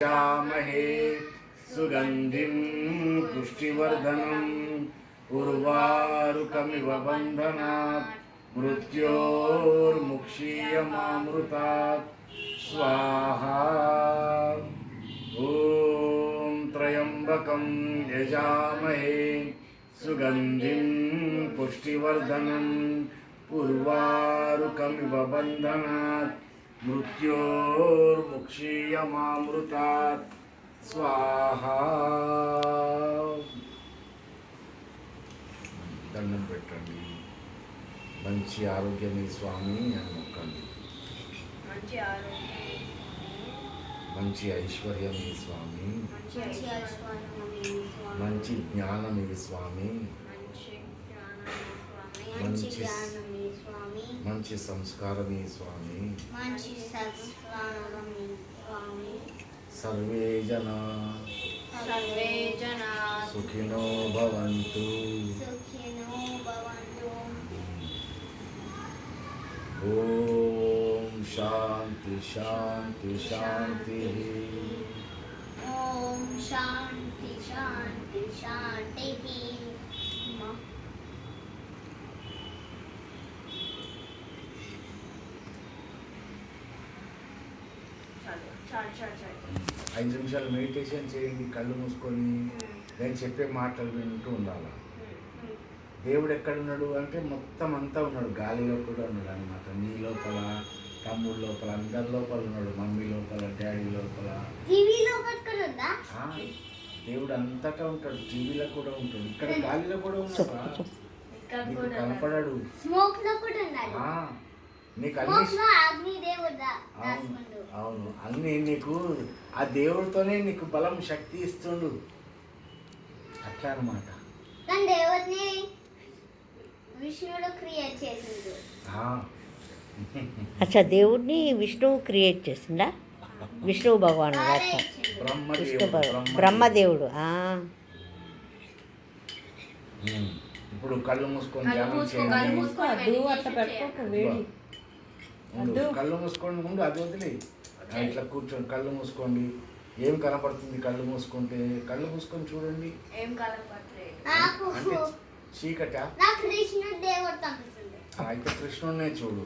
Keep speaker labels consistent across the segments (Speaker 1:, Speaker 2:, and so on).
Speaker 1: यामहे सुगन्धिं पुष्टिवर्धनम् उर्वारुकमिव बन्धनात् मृत्योर्मुक्षीयमामृतात् स्वाहा। ॐ त्र्यम्बकं यजामहे सुगन्धिं पुष्टिवर्धनम् उर्वारुकमिव बन्धनात् मृत्योर्मुक्षीयमामृतात् स्वाहा। దండం పెట్టండి. మంచి ఆరోగ్యమే స్వామి అని మొక్కండి. మంచి ఐశ్వర్యమే స్వామి, మంచి జ్ఞానమే స్వామి, మంచి సంస్కారమే స్వామి. సర్వే జనా సుఖినో భవంతు. ఓం శాంతి శాంతి శాంతి.
Speaker 2: ఓం శాంతి శాంతి శాంతి.
Speaker 1: ఐదు నిమిషాలు మెడిటేషన్ చేయండి, కళ్ళు మూసుకొని. నేను చెప్పే మాటలు వింటూ ఉండాలి. దేవుడు ఎక్కడున్నాడు అంటే మొత్తం అంతా ఉన్నాడు, గాలిలో కూడా ఉన్నాడు అనమాట. నీ లోపల, తమ్ముడు లోపల, అందరి లోపల ఉన్నాడు. మమ్మీ లోపల, డాడీ లోపల. దేవుడు అంతటా ఉంటాడు, టీవీలో కూడా ఉంటాడు, ఇక్కడ గాలిలో కూడా ఉన్నాడు. నీకు కనపడాడు, నీకు అన్ని. అవును, అన్నీ నీకు ఆ దేవుడితోనే నీకు బలం, శక్తి ఇస్తుండు. అట్లా అనమాట.
Speaker 3: అచ్చా, దేవుడిని విష్ణువు క్రియేట్ చేసిందా? విష్ణువు భగవానుడు, బ్రహ్మదేవుడు.
Speaker 1: ఇప్పుడు కళ్ళు మూసుకొని కళ్ళు మూసుకోండి. ముందు అది వదిలే, ఇట్లా కూర్చోండి. కళ్ళు మూసుకోండి. ఏం కనపడుతుంది కళ్ళు మూసుకుంటే? కళ్ళు మూసుకొని చూడండి. అంటే చీకట అయితే కృష్ణుడినే చూడు.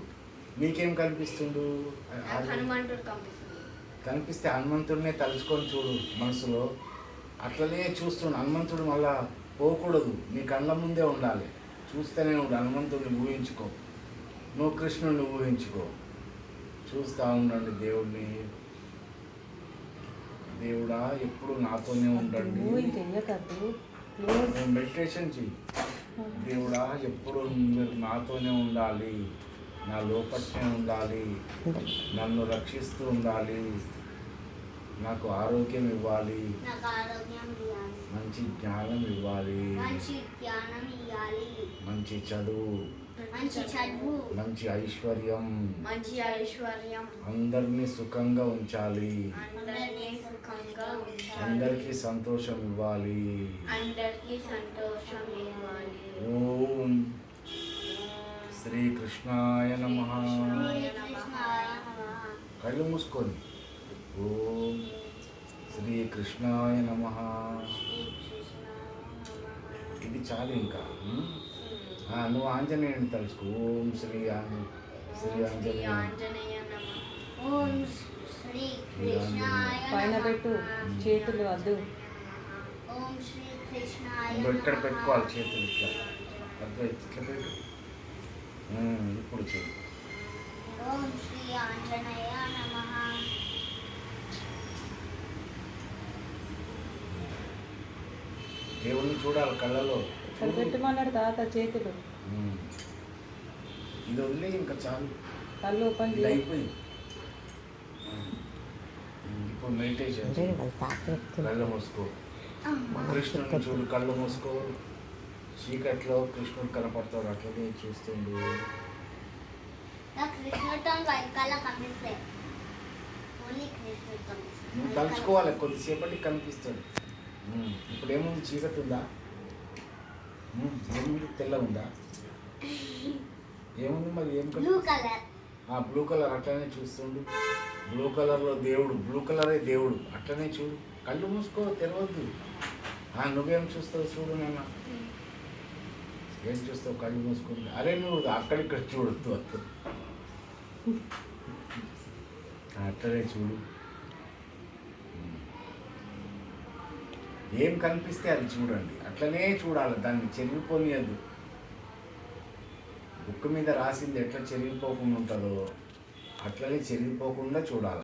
Speaker 1: నీకేం కనిపిస్తుండు? కనిపిస్తే హనుమంతుడినే తలుచుకొని చూడు మనసులో. అట్లనే చూస్తుండు. హనుమంతుడు మళ్ళా పోకూడదు, నీ కళ్ళ ముందే ఉండాలి. చూస్తూనే ఉండు. హనుమంతుడిని ఊహించుకో, నువ్వు కృష్ణుడిని ఊహించుకో. చూస్తూ ఉండండి దేవుడిని. దేవుడా ఎప్పుడు నాతోనే ఉండండి. నువ్వు మెడిటేషన్ చెయ్యి. దేవుడా ఎప్పుడు మీరు నాతోనే ఉండాలి, నా లోపట్నే ఉండాలి, నన్ను రక్షిస్తూ ఉండాలి, నాకు ఆరోగ్యం ఇవ్వాలి, మంచి జ్ఞానం ఇవ్వాలి, మంచి చదువు, మంచి ఐశ్వర్యం, అందరినీ సుఖంగా ఉంచాలి, అందరికీ సంతోషం ఇవ్వాలి. ఓం శ్రీకృష్ణాయ నమః. కళ్ళు మూసుకొని ఓం శ్రీకృష్ణాయ నమః. ఇది చాలు. ఇంకా నువ్వు ఆంజనేయుని తలుచుకో. ఓం శ్రీ ఆంజనేయ.
Speaker 3: పైన పెట్టు, చేతులు వద్దు.
Speaker 1: ఇక్కడ పెట్టుకోవాలి చేతులు. ఇట్లా ఇట్లా పెట్టు. ఇప్పుడు చేయి. దేవుణ్ణి చూడాలి కళ్ళలో.
Speaker 3: పెట్టమన్నాడు తాత చేతులు.
Speaker 1: ఇది వదిలే, ఇంకా చాలు.
Speaker 3: కళ్ళు ఓపెన్
Speaker 1: అయిపోయింది. ఇప్పుడు మెడిటేషన్ కళ్ళు మూసుకో. కృష్ణుడిని చూడు, కళ్ళు మూసుకో. చీకట్లో కృష్ణుడు కనపడతాడు, అట్లనే చూస్తుండు. నువ్వు తలుచుకోవాలి, కొద్దిసేపటికి కనిపిస్తాడు. ఇప్పుడు ఏముంది? చీకటి ఉందా? ఏముంది? తెల్ల ఉందా? ఏముంది మరి? ఏం బ్లూ కలర్ అట్లనే చూస్తుండు. బ్లూ కలర్లో దేవుడు, బ్లూ కలరే దేవుడు, అట్లనే చూడు. కళ్ళు మూసుకో, తెరవద్దు. నువ్వేం చూస్తావు చూడు నాన్న, ఏం చూస్తావు కళ్ళు మూసుకుంది. అరే నువ్వు అక్కడిక్కడ చూడొద్దు, అట్లనే చూడు. ఏం కనిపిస్తే అది చూడండి, అట్లనే చూడాలి, దాన్ని చెరిగిపోనియద్దు. బుక్ మీద రాసింది ఎట్లా చెరిగిపోకుండా ఉంటుందో అట్లనే చెరిగిపోకుండా చూడాలి.